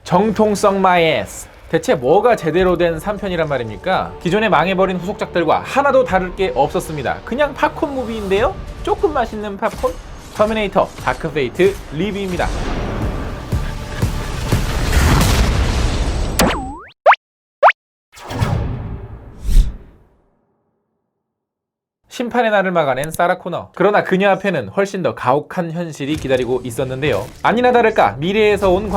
정통성 마이애스. 대체 뭐가 제대로 된 3편이란 말입니까? 기존에 망해버린 후속작들과 하나도 다를 게 없었습니다. 그냥 팝콘 무비인데요? 조금 맛있는 팝콘? 터미네이터 다크 페이트 리뷰입니다. 심판의 날을 막아낸 사라 코너. 그러나 그녀 앞에는 훨씬 더 가혹한 현실이 기다리고 있었는데요. 아니나 다를까 미래에서 온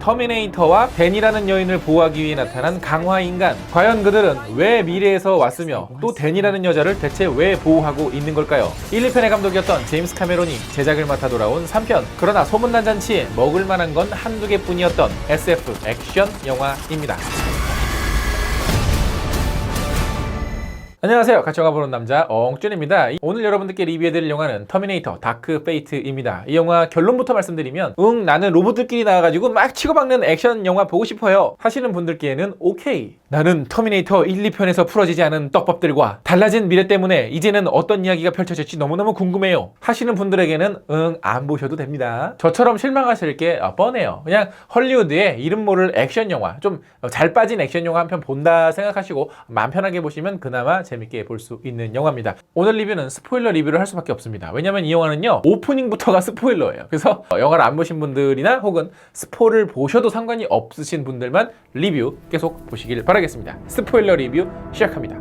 터미네이터와 댄이라는 여인을 보호하기 위해 나타난 강화인간. 과연 그들은 왜 미래에서 왔으며 또 댄이라는 여자를 대체 왜 보호하고 있는 걸까요? 1, 2편의 감독이었던 제임스 카메론이 제작을 맡아 돌아온 3편. 그러나 소문난 잔치에 먹을 만한 건 한두 개뿐이었던 SF 액션 영화입니다. 안녕하세요. 같이 영화 보는 남자 엉준입니다. 오늘 여러분들께 리뷰해드릴 영화는 터미네이터 다크 페이트입니다. 이 영화 결론부터 말씀드리면 나는 로봇들끼리 나와가지고 막 치고박는 액션 영화 보고 싶어요 하시는 분들께는 오케이. 나는 터미네이터 1, 2편에서 풀어지지 않은 떡밥들과 달라진 미래 때문에 이제는 어떤 이야기가 펼쳐질지 너무너무 궁금해요 하시는 분들에게는 안 보셔도 됩니다. 저처럼 실망하실 게 뻔해요. 그냥 헐리우드의 이름 모를 액션 영화, 좀 잘 빠진 액션 영화 한 편 본다 생각하시고 마음 편하게 보시면 그나마 재밌게 볼 수 있는 영화입니다. 오늘 리뷰는 스포일러 리뷰를 할 수밖에 없습니다. 왜냐면 이 영화는요, 오프닝부터가 스포일러예요. 그래서 영화를 안 보신 분들이나 혹은 스포를 보셔도 상관이 없으신 분들만 리뷰 계속 보시길 바라겠습니다. 스포일러 리뷰 시작합니다.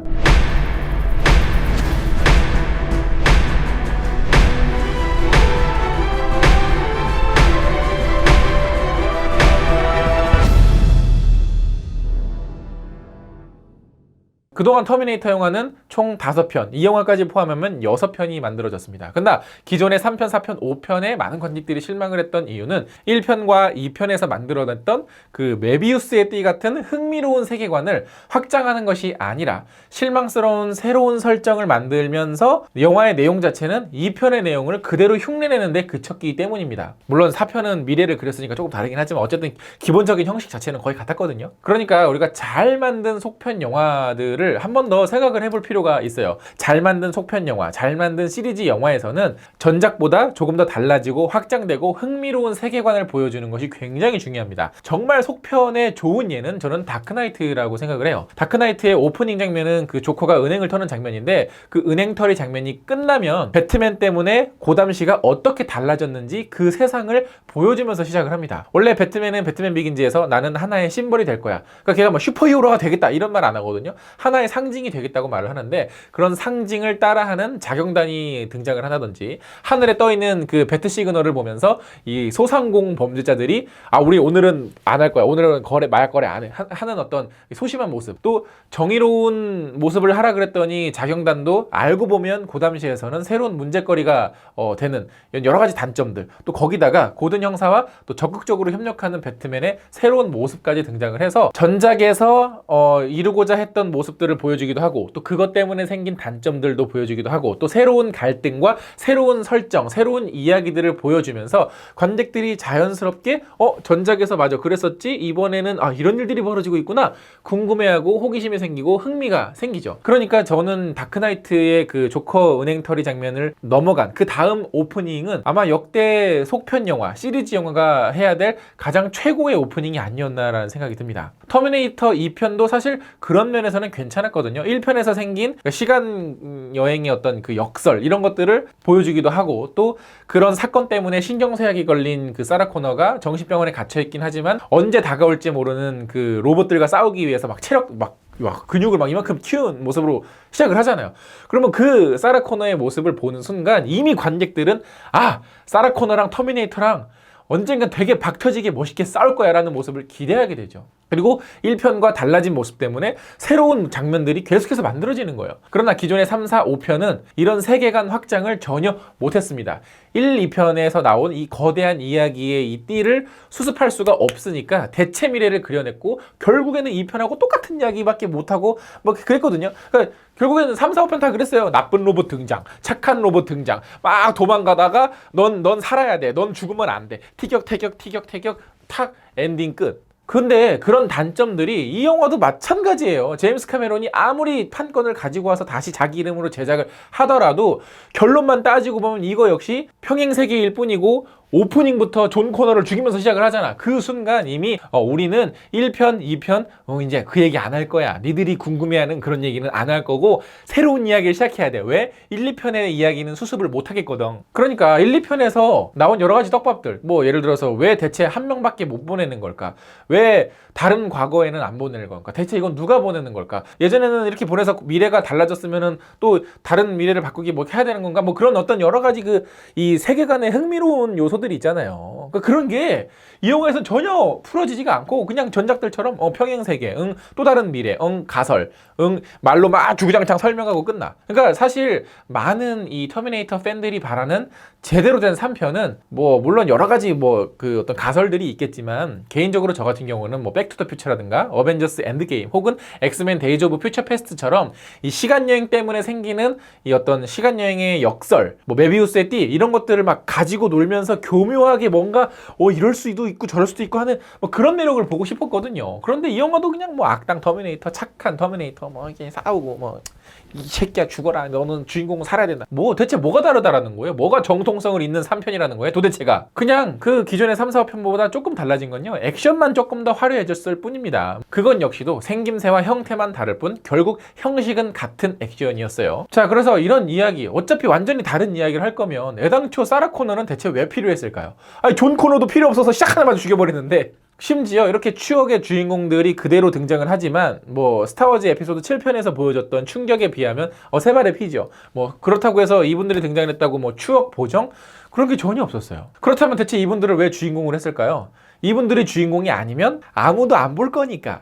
그동안 터미네이터 영화는 총 5편, 이 영화까지 포함하면 6편이 만들어졌습니다. 근데 기존의 3편, 4편, 5편에 많은 관객들이 실망을 했던 이유는 1편과 2편에서 만들어냈던 그 메비우스의 띠 같은 흥미로운 세계관을 확장하는 것이 아니라 실망스러운 새로운 설정을 만들면서 영화의 내용 자체는 2편의 내용을 그대로 흉내내는 데 그쳤기 때문입니다. 물론 4편은 미래를 그렸으니까 조금 다르긴 하지만 어쨌든 기본적인 형식 자체는 거의 같았거든요. 그러니까 우리가 잘 만든 속편 영화들을 한 번 더 생각을 해볼 필요가 있어요. 잘 만든 속편 영화, 잘 만든 시리즈 영화에서는 전작보다 조금 더 달라지고 확장되고 흥미로운 세계관을 보여주는 것이 굉장히 중요합니다. 정말 속편의 좋은 예는 저는 다크나이트라고 생각을 해요. 다크나이트의 오프닝 장면은 그 조커가 은행을 터는 장면인데 그 은행털이 장면이 끝나면 배트맨 때문에 고담시가 어떻게 달라졌는지 그 세상을 보여주면서 시작을 합니다. 원래 배트맨은 배트맨 비긴즈에서 나는 하나의 심벌이 될 거야. 그러니까 걔가 뭐 슈퍼히어로가 되겠다 이런 말 안 하거든요. 하나의 상징이 되겠다고 말을 하는데 그런 상징을 따라하는 자경단이 등장을 한다든지 하늘에 떠있는 그 배트 시그널을 보면서 이 소상공 범죄자들이 우리 오늘은 안 할 거야. 오늘은 마약 거래 안 해. 하는 어떤 소심한 모습. 또 정의로운 모습을 하라 그랬더니 자경단도 알고 보면 그 당시에서는 새로운 문제거리가 되는 여러 가지 단점들. 또 거기다가 고든 형사와 또 적극적으로 협력하는 배트맨의 새로운 모습까지 등장을 해서 전작에서 이루고자 했던 모습들을 보여주기도 하고 또 그것 때문에 생긴 단점들도 보여주기도 하고 또 새로운 갈등과 새로운 설정, 새로운 이야기들을 보여주면서 관객들이 자연스럽게 전작에서 맞아 그랬었지 이번에는 이런 일들이 벌어지고 있구나 궁금해하고 호기심이 생기고 흥미가 생기죠. 그러니까 저는 다크나이트의 그 조커 은행털이 장면을 넘어간 그 다음 오프닝은 아마 역대 속편 영화, 시리즈 영화가 해야 될 가장 최고의 오프닝이 아니었나라는 생각이 듭니다. 터미네이터 2편도 사실 그런 면에서는 괜찮았거든요. 1편에서 생긴 시간 여행의 어떤 그 역설 이런 것들을 보여주기도 하고 또 그런 사건 때문에 신경쇠약이 걸린 그 사라 코너가 정신병원에 갇혀있긴 하지만 언제 다가올지 모르는 그 로봇들과 싸우기 위해서 막 체력 근육을 막 이만큼 키운 모습으로 시작을 하잖아요. 그러면 그 사라 코너의 모습을 보는 순간 이미 관객들은 사라 코너랑 터미네이터랑 언젠간 되게 박터지게 멋있게 싸울 거야 라는 모습을 기대하게 되죠. 그리고 1편과 달라진 모습 때문에 새로운 장면들이 계속해서 만들어지는 거예요. 그러나 기존의 3, 4, 5편은 이런 세계관 확장을 전혀 못했습니다. 1, 2편에서 나온 이 거대한 이야기의 이 띠를 수습할 수가 없으니까 대체 미래를 그려냈고 결국에는 2편하고 똑같은 이야기밖에 못하고 뭐 그랬거든요. 그러니까 결국에는 3, 4, 5편 다 그랬어요. 나쁜 로봇 등장, 착한 로봇 등장, 막 도망가다가 넌 살아야 돼, 넌 죽으면 안 돼, 티격태격 탁 엔딩 끝. 근데 그런 단점들이 이 영화도 마찬가지예요. 제임스 카메론이 아무리 판권을 가지고 와서 다시 자기 이름으로 제작을 하더라도 결론만 따지고 보면 이거 역시 평행세계일 뿐이고 오프닝부터 존 코너를 죽이면서 시작을 하잖아. 그 순간 이미 우리는 1편, 2편 이제 그 얘기 안 할 거야. 니들이 궁금해하는 그런 얘기는 안 할 거고 새로운 이야기를 시작해야 돼. 왜? 1, 2편의 이야기는 수습을 못 하겠거든. 그러니까 1, 2편에서 나온 여러 가지 떡밥들, 뭐 예를 들어서 왜 대체 한 명밖에 못 보내는 걸까? 왜 다른 과거에는 안 보내는 걸까? 대체 이건 누가 보내는 걸까? 예전에는 이렇게 보내서 미래가 달라졌으면은 또 다른 미래를 바꾸기 뭐 해야 되는 건가? 뭐 그런 어떤 여러 가지 이 세계관의 흥미로운 요소들이 있잖아요. 그런 게 이 영화에서는 전혀 풀어지지가 않고 그냥 전작들처럼 평행세계, 또 다른 미래, 가설, 말로 막 주구장창 설명하고 끝나. 그러니까 사실 많은 이 터미네이터 팬들이 바라는 제대로 된 3편은 뭐 물론 여러 가지 뭐 그 어떤 가설들이 있겠지만 개인적으로 저 같은 경우는 뭐 백투더퓨처라든가 어벤져스 엔드게임 혹은 엑스맨 데이즈 오브 퓨처 패스트처럼 이 시간여행 때문에 생기는 이 어떤 시간여행의 역설, 뭐 메비우스의 띠 이런 것들을 막 가지고 놀면서 교묘하게 뭔가 이럴 수도 있고 저럴 수도 있고 하는 뭐 그런 매력을 보고 싶었거든요. 그런데 이 영화도 그냥 뭐 악당 터미네이터, 착한 터미네이터 뭐 이렇게 싸우고 뭐 이 새끼야 죽어라, 너는 주인공은 살아야 된다. 뭐 대체 뭐가 다르다라는 거예요? 뭐가 정통성을 잇는 3편이라는 거예요? 도대체가 그냥 그 기존의 3, 4편보다 조금 달라진 건요, 액션만 조금 더 화려해졌을 뿐입니다. 그건 역시도 생김새와 형태만 다를 뿐 결국 형식은 같은 액션이었어요. 자, 그래서 이런 이야기, 어차피 완전히 다른 이야기를 할 거면 애당초 사라 코너는 대체 왜 필요했을까요? 아니 존 코너도 필요 없어서 시작하자마자 죽여버리는데, 심지어 이렇게 추억의 주인공들이 그대로 등장을 하지만 뭐 스타워즈 에피소드 7편에서 보여줬던 충격에 비하면 세 발의 피죠. 뭐 그렇다고 해서 이분들이 등장을 했다고 뭐 추억 보정? 그런 게 전혀 없었어요. 그렇다면 대체 이분들을 왜 주인공을 했을까요? 이분들이 주인공이 아니면 아무도 안 볼 거니까.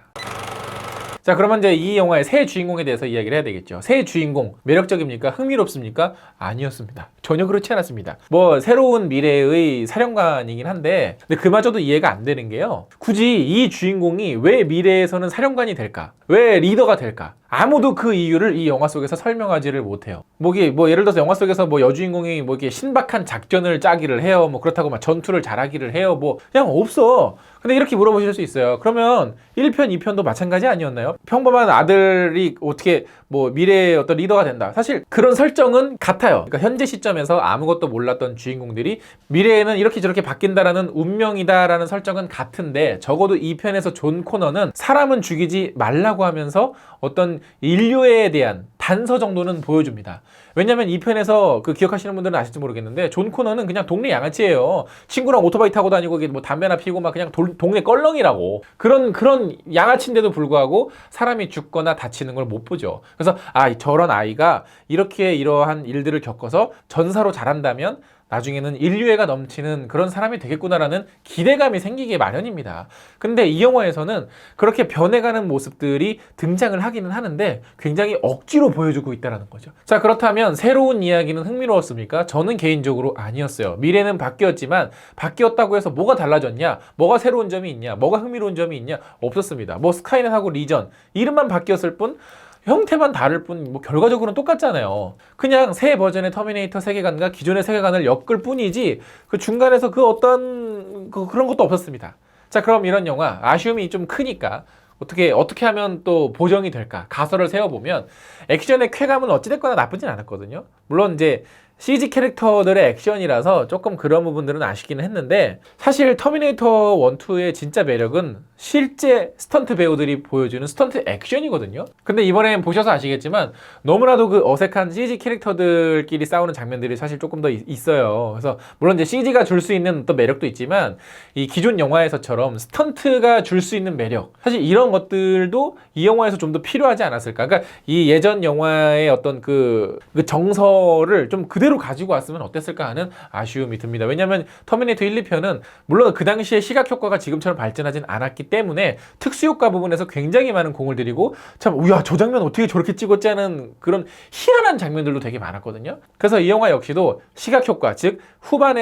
자, 그러면 이제 이 영화의 새 주인공에 대해서 이야기를 해야 되겠죠. 새 주인공 매력적입니까? 흥미롭습니까? 아니었습니다. 전혀 그렇지 않았습니다. 뭐 새로운 미래의 사령관이긴 한데 근데 그마저도 이해가 안 되는 게요, 굳이 이 주인공이 왜 미래에서는 사령관이 될까? 왜 리더가 될까? 아무도 그 이유를 이 영화 속에서 설명하지를 못해요. 뭐 예를 들어서 영화 속에서 뭐 여주인공이 뭐 이렇게 신박한 작전을 짜기를 해요. 뭐 그렇다고 막 전투를 잘하기를 해요. 뭐 그냥 없어. 근데 이렇게 물어보실 수 있어요. 그러면 1편, 2편도 마찬가지 아니었나요? 평범한 아들이 어떻게 뭐 미래의 어떤 리더가 된다. 사실 그런 설정은 같아요. 그러니까 현재 시점에서 아무것도 몰랐던 주인공들이 미래에는 이렇게 저렇게 바뀐다라는 운명이다라는 설정은 같은데, 적어도 2편에서 존 코너는 사람은 죽이지 말라고 하면서 어떤 인류에 대한 단서 정도는 보여줍니다. 왜냐면 2편에서 그 기억하시는 분들은 아실지 모르겠는데 존 코너는 그냥 동네 양아치예요. 친구랑 오토바이 타고 다니고 뭐 담배나 피우고 막 그냥 동네 껄렁이라고. 그런 양아치인데도 불구하고 사람이 죽거나 다치는 걸 못 보죠. 그래서 저런 아이가 이렇게 이러한 일들을 겪어서 전사로 자란다면 나중에는 인류애가 넘치는 그런 사람이 되겠구나라는 기대감이 생기게 마련입니다. 근데 이 영화에서는 그렇게 변해가는 모습들이 등장을 하기는 하는데 굉장히 억지로 보여주고 있다는 거죠. 자, 그렇다면 새로운 이야기는 흥미로웠습니까? 저는 개인적으로 아니었어요. 미래는 바뀌었지만 바뀌었다고 해서 뭐가 달라졌냐? 뭐가 새로운 점이 있냐? 뭐가 흥미로운 점이 있냐? 없었습니다. 뭐 스카이넷하고 리전 이름만 바뀌었을 뿐 형태만 다를 뿐 뭐 결과적으로는 똑같잖아요. 그냥 새 버전의 터미네이터 세계관과 기존의 세계관을 엮을 뿐이지 그 중간에서 그런 것도 없었습니다. 자, 그럼 이런 영화 아쉬움이 좀 크니까 어떻게 하면 또 보정이 될까? 가설을 세워보면 액션의 쾌감은 어찌됐거나 나쁘진 않았거든요. 물론 이제 CG 캐릭터들의 액션이라서 조금 그런 부분들은 아쉽기는 했는데, 사실 터미네이터 1, 2의 진짜 매력은 실제 스턴트 배우들이 보여주는 스턴트 액션이거든요. 근데 이번엔 보셔서 아시겠지만 너무나도 그 어색한 CG 캐릭터들끼리 싸우는 장면들이 사실 조금 더 있어요. 그래서 물론 이제 CG가 줄 수 있는 어떤 매력도 있지만 이 기존 영화에서처럼 스턴트가 줄 수 있는 매력, 사실 이런 것들도 이 영화에서 좀 더 필요하지 않았을까. 그러니까 이 예전 영화의 어떤 그 정서를 좀 그대로 가지고 왔으면 어땠을까 하는 아쉬움이 듭니다. 왜냐하면 터미네이터 1, 2편은 물론 그 당시에 시각 효과가 지금처럼 발전하진 않았기 때문에 특수효과 부분에서 굉장히 많은 공을 들이고 저 장면 어떻게 저렇게 찍었지 하는 그런 희한한 장면들도 되게 많았거든요. 그래서 이 영화 역시도 시각 효과, 즉 후반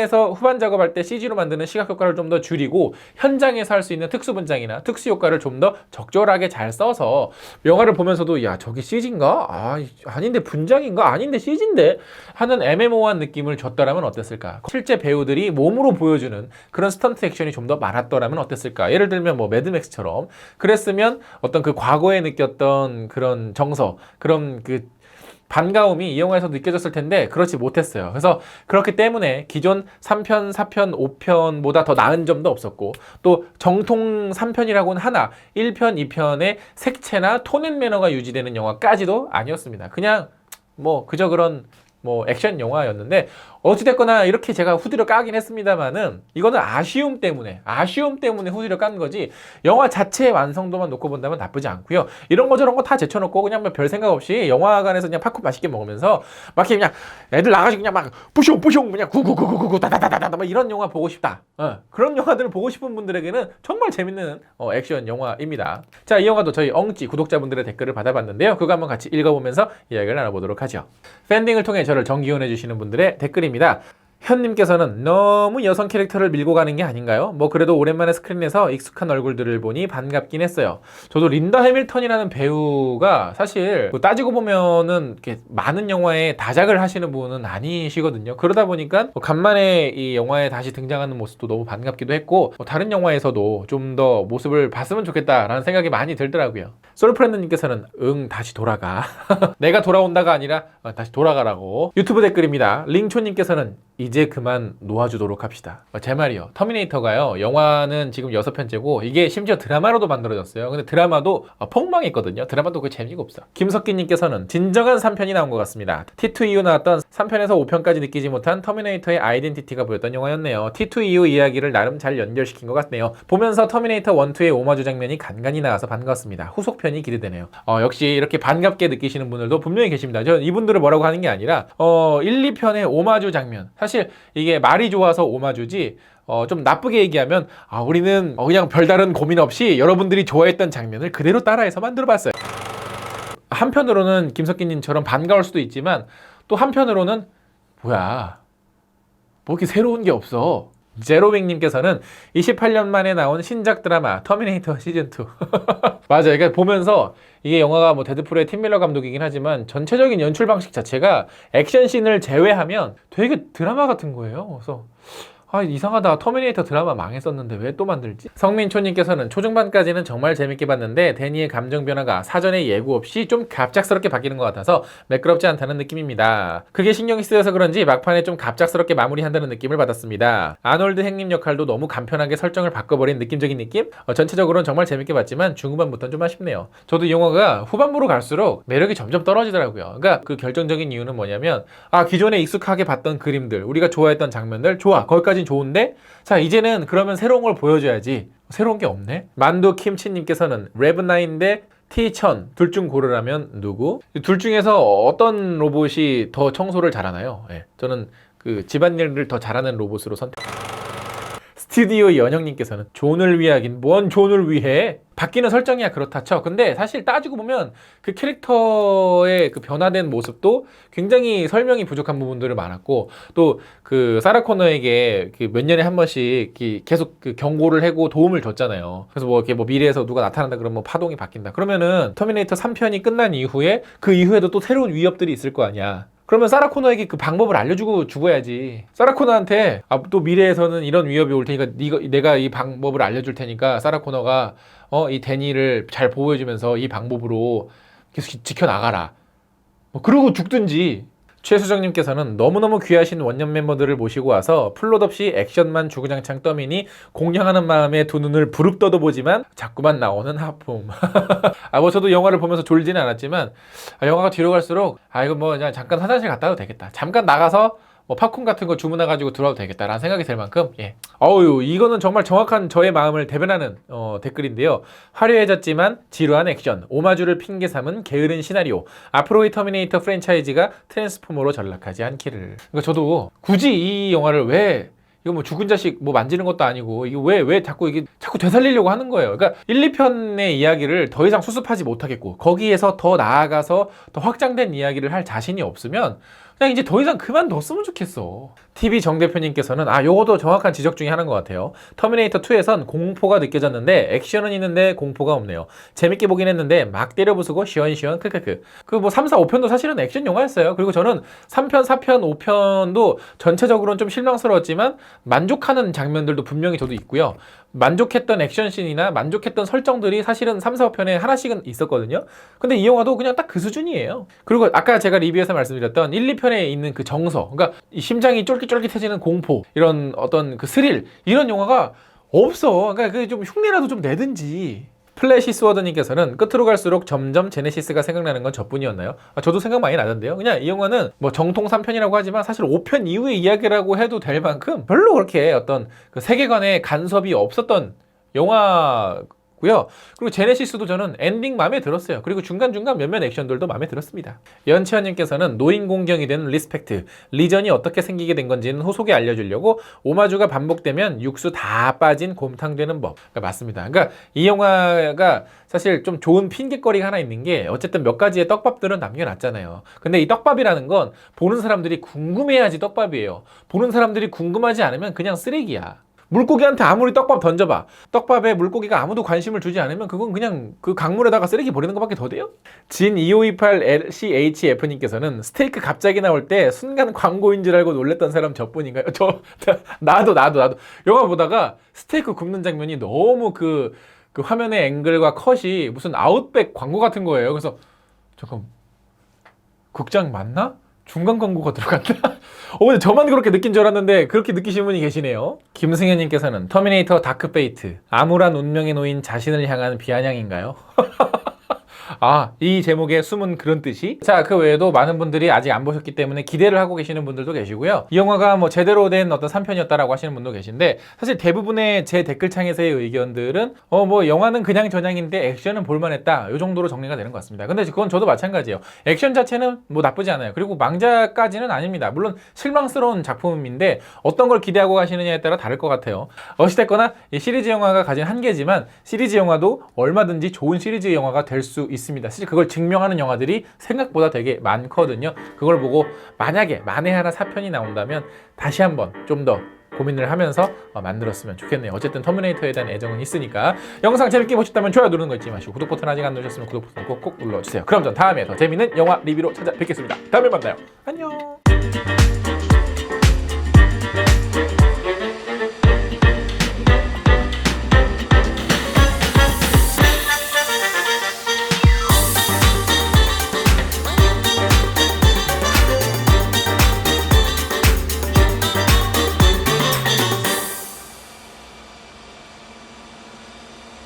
작업할 때 CG로 만드는 시각 효과를 좀 더 줄이고 현장에서 할 수 있는 특수 분장이나 특수 효과를 좀 더 적절하게 잘 써서 영화를 보면서도 저게 CG인가? 아닌데 분장인가? 아닌데 CG인데? 하는 애매모호한 느낌을 줬더라면 어땠을까? 실제 배우들이 몸으로 보여주는 그런 스턴트 액션이 좀 더 많았더라면 어땠을까? 예를 들면 뭐 매드맥스처럼 그랬으면 어떤 그 과거에 느꼈던 그런 정서, 그런 반가움이 이 영화에서 느껴졌을 텐데 그렇지 못했어요. 그래서 그렇기 때문에 기존 3편, 4편, 5편보다 더 나은 점도 없었고 또 정통 3편이라고는 하나 1편, 2편의 색채나 톤앤 매너가 유지되는 영화까지도 아니었습니다. 그냥 뭐 그저 그런 뭐 액션 영화였는데 어찌됐거나 이렇게 제가 후드려 까긴 했습니다만은 이거는 아쉬움 때문에 후드려 깐 거지 영화 자체의 완성도만 놓고 본다면 나쁘지 않고요. 이런 거 저런 거 다 제쳐놓고 그냥 뭐 별 생각 없이 영화관에서 그냥 팝콘 맛있게 먹으면서 막 이렇게 그냥 애들 나가지고 그냥 막 뿌숑 그냥 구구구구구구 다다다다다 막 이런 영화 보고 싶다. 그런 영화들을 보고 싶은 분들에게는 정말 재밌는 액션 영화입니다. 자, 이 영화도 저희 엉찌 구독자분들의 댓글을 받아봤는데요. 그거 한번 같이 읽어보면서 이야기를 나눠보도록 하죠. 팬딩을 통해 저를 정기원해주시는 분들의 댓글입니다. 현님께서는 너무 여성 캐릭터를 밀고 가는 게 아닌가요? 뭐 그래도 오랜만에 스크린에서 익숙한 얼굴들을 보니 반갑긴 했어요. 저도 린다 해밀턴이라는 배우가 사실 따지고 보면은 이렇게 많은 영화에 다작을 하시는 분은 아니시거든요. 그러다 보니까 간만에 이 영화에 다시 등장하는 모습도 너무 반갑기도 했고 다른 영화에서도 좀 더 모습을 봤으면 좋겠다라는 생각이 많이 들더라고요. 솔프렌드님께서는 다시 돌아가. 내가 돌아온다가 아니라 다시 돌아가라고. 유튜브 댓글입니다. 링초님께서는 이제 그만 놓아주도록 합시다. 제 말이요. 터미네이터가요. 영화는 지금 6편째고 이게 심지어 드라마로도 만들어졌어요. 근데 드라마도 폭망했거든요. 드라마도 그 재미가 없어. 김석기님께서는 진정한 3편이 나온 것 같습니다. T2 이후 나왔던 3편에서 5편까지 느끼지 못한 터미네이터의 아이덴티티가 보였던 영화였네요. T2 이후 이야기를 나름 잘 연결시킨 것 같네요. 보면서 터미네이터 1, 2의 오마주 장면이 간간히 나와서 반갑습니다. 후속편이 기대되네요. 역시 이렇게 반갑게 느끼시는 분들도 분명히 계십니다. 저 이분들을 뭐라고 하는 게 아니라 1, 2편의 오마주 장면 사실 이게 말이 좋아서 오마주지 좀 나쁘게 얘기하면 우리는 그냥 별다른 고민 없이 여러분들이 좋아했던 장면을 그대로 따라해서 만들어봤어요. 한편으로는 김석기님처럼 반가울 수도 있지만 또 한편으로는 뭐야 뭐 이렇게 새로운 게 없어. 제로윙님께서는 28년 만에 나온 신작 드라마 터미네이터 시즌2 맞아요. 그러니까 보면서 이게 영화가 뭐 데드풀의 팀 밀러 감독이긴 하지만 전체적인 연출 방식 자체가 액션씬을 제외하면 되게 드라마 같은 거예요. 그래서 이상하다. 터미네이터 드라마 망했었는데 왜 또 만들지? 성민초님께서는 초중반까지는 정말 재밌게 봤는데 데니의 감정 변화가 사전에 예고 없이 좀 갑작스럽게 바뀌는 것 같아서 매끄럽지 않다는 느낌입니다. 그게 신경이 쓰여서 그런지 막판에 좀 갑작스럽게 마무리한다는 느낌을 받았습니다. 아놀드 행님 역할도 너무 간편하게 설정을 바꿔버린 느낌적인 느낌? 전체적으로는 정말 재밌게 봤지만 중후반부터는 좀 아쉽네요. 저도 이 영화가 후반부로 갈수록 매력이 점점 떨어지더라고요. 그러니까 그 결정적인 이유는 뭐냐면 기존에 익숙하게 봤던 그림들, 우리가 좋아했던 장면들 좋아. 거기까지 좋은데 자 이제는 그러면 새로운 걸 보여줘야지. 새로운 게 없네. 만두 김치님께서는 레브9 대 T1000 둘 중 고르라면 누구? 둘 중에서 어떤 로봇이 더 청소를 잘하나요? 저는 그 집안일을 더 잘하는 로봇으로 선택. 스튜디오 연영님께서는 존을 위하긴 뭔 존을 위해? 바뀌는 설정이야 그렇다 쳐. 근데 사실 따지고 보면 그 캐릭터의 그 변화된 모습도 굉장히 설명이 부족한 부분들이 많았고 또 그 사라 코너에게 그 몇 년에 한 번씩 계속 그 경고를 하고 도움을 줬잖아요. 그래서 뭐 이렇게 뭐 미래에서 누가 나타난다 그러면 뭐 파동이 바뀐다. 그러면은 터미네이터 3편이 끝난 이후에 그 이후에도 또 새로운 위협들이 있을 거 아니야. 그러면 사라 코너에게 그 방법을 알려주고 죽어야지. 사라 코너한테 또 미래에서는 이런 위협이 올 테니까 내가 이 방법을 알려줄 테니까 사라 코너가 이 데니를 잘 보호해주면서 이 방법으로 계속 지켜나가라. 그러고 죽든지. 최수정님께서는 너무너무 귀하신 원년 멤버들을 모시고 와서 플롯 없이 액션만 주구장창 떠미니 공양하는 마음에 두 눈을 부릅 떠도보지만 자꾸만 나오는 하품. 뭐 저도 영화를 보면서 졸지는 않았지만 영화가 뒤로 갈수록 이거 뭐 그냥 잠깐 화장실 갔다 와도 되겠다. 잠깐 나가서 뭐 팝콘 같은 거 주문해가지고 들어와도 되겠다라는 생각이 들 만큼 이거는 정말 정확한 저의 마음을 대변하는 댓글인데요. 화려해졌지만 지루한 액션, 오마주를 핑계 삼은 게으른 시나리오, 앞으로의 터미네이터 프랜차이즈가 트랜스포머로 전락하지 않기를. 그러니까 저도 굳이 이 영화를 왜 이거 뭐 죽은 자식 뭐 만지는 것도 아니고 이게 왜 자꾸 되살리려고 하는 거예요. 그러니까 1, 2편의 이야기를 더 이상 수습하지 못하겠고 거기에서 더 나아가서 더 확장된 이야기를 할 자신이 없으면 그냥 이제 더 이상 그만뒀으면 좋겠어. TV 정 대표님께서는 요것도 정확한 지적 중에 하나인 것 같아요. 터미네이터 2에선 공포가 느껴졌는데 액션은 있는데 공포가 없네요. 재밌게 보긴 했는데 막 때려 부수고 시원시원 크크크. 그 뭐 3, 4, 5편도 사실은 액션 영화였어요. 그리고 저는 3편, 4편, 5편도 전체적으로는 좀 실망스러웠지만 만족하는 장면들도 분명히 저도 있고요. 만족했던 액션씬이나 만족했던 설정들이 사실은 3, 4편에 하나씩은 있었거든요. 근데 이 영화도 그냥 딱 그 수준이에요. 그리고 아까 제가 리뷰에서 말씀드렸던 1, 2편에 있는 그 정서, 그러니까 이 심장이 쫄깃쫄깃해지는 공포, 이런 어떤 그 스릴, 이런 영화가 없어. 그러니까 그 좀 흉내라도 좀 내든지. 플래시 스워드님께서는 끝으로 갈수록 점점 제네시스가 생각나는 건 저뿐이었나요? 저도 생각 많이 나던데요. 그냥 이 영화는 뭐 정통 3편이라고 하지만 사실 5편 이후의 이야기라고 해도 될 만큼 별로 그렇게 어떤 그 세계관에 간섭이 없었던 영화고요. 그리고 제네시스도 저는 엔딩 마음에 들었어요. 그리고 중간중간 몇몇 액션들도 마음에 들었습니다. 연치현님께서는 노인 공경이 된 리스펙트, 리전이 어떻게 생기게 된 건지는 후속에 알려주려고 오마주가 반복되면 육수 다 빠진 곰탕 되는 법. 그러니까 맞습니다. 그러니까 이 영화가 사실 좀 좋은 핑계거리가 하나 있는 게 어쨌든 몇 가지의 떡밥들은 남겨놨잖아요. 근데 이 떡밥이라는 건 보는 사람들이 궁금해야지 떡밥이에요. 보는 사람들이 궁금하지 않으면 그냥 쓰레기야. 물고기한테 아무리 떡밥 던져봐. 떡밥에 물고기가 아무도 관심을 주지 않으면 그건 그냥 그 강물에다가 쓰레기 버리는 것밖에 더 돼요? 진2528LCHF님께서는 스테이크 갑자기 나올 때 순간 광고인 줄 알고 놀랬던 사람 저뿐인가요? 나도. 영화 보다가 스테이크 굽는 장면이 너무 그 화면의 앵글과 컷이 무슨 아웃백 광고 같은 거예요. 그래서 잠깐, 극장 맞나? 중간 광고가 들어갔나? 근데 저만 그렇게 느낀 줄 알았는데 그렇게 느끼신 분이 계시네요. 김승현님께서는 터미네이터 다크페이트, 암울한 운명에 놓인 자신을 향한 비아냥인가요? 이 제목에 숨은 그런 뜻이? 자, 그 외에도 많은 분들이 아직 안 보셨기 때문에 기대를 하고 계시는 분들도 계시고요. 이 영화가 뭐 제대로 된 어떤 3편이었다라고 하시는 분도 계신데, 사실 대부분의 제 댓글창에서의 의견들은 뭐 영화는 그냥 저냥인데 액션은 볼만했다, 이 정도로 정리가 되는 것 같습니다. 근데 그건 저도 마찬가지예요. 액션 자체는 뭐 나쁘지 않아요. 그리고 망작까지는 아닙니다. 물론 실망스러운 작품인데 어떤 걸 기대하고 가시느냐에 따라 다를 것 같아요. 어찌됐거나 이 시리즈 영화가 가진 한계지만 시리즈 영화도 얼마든지 좋은 시리즈 영화가 될 수 있습니다. 사실 그걸 증명하는 영화들이 생각보다 되게 많거든요. 그걸 보고 만약에 만에 하나 4편이 나온다면 다시 한번 좀 더 고민을 하면서 만들었으면 좋겠네요. 어쨌든 터미네이터에 대한 애정은 있으니까. 영상 재밌게 보셨다면 좋아요 누르는 거 잊지 마시고 구독 버튼 아직 안 누르셨으면 구독 버튼 꼭 눌러주세요. 그럼 전 다음에 더 재밌는 영화 리뷰로 찾아뵙겠습니다. 다음에 만나요. 안녕.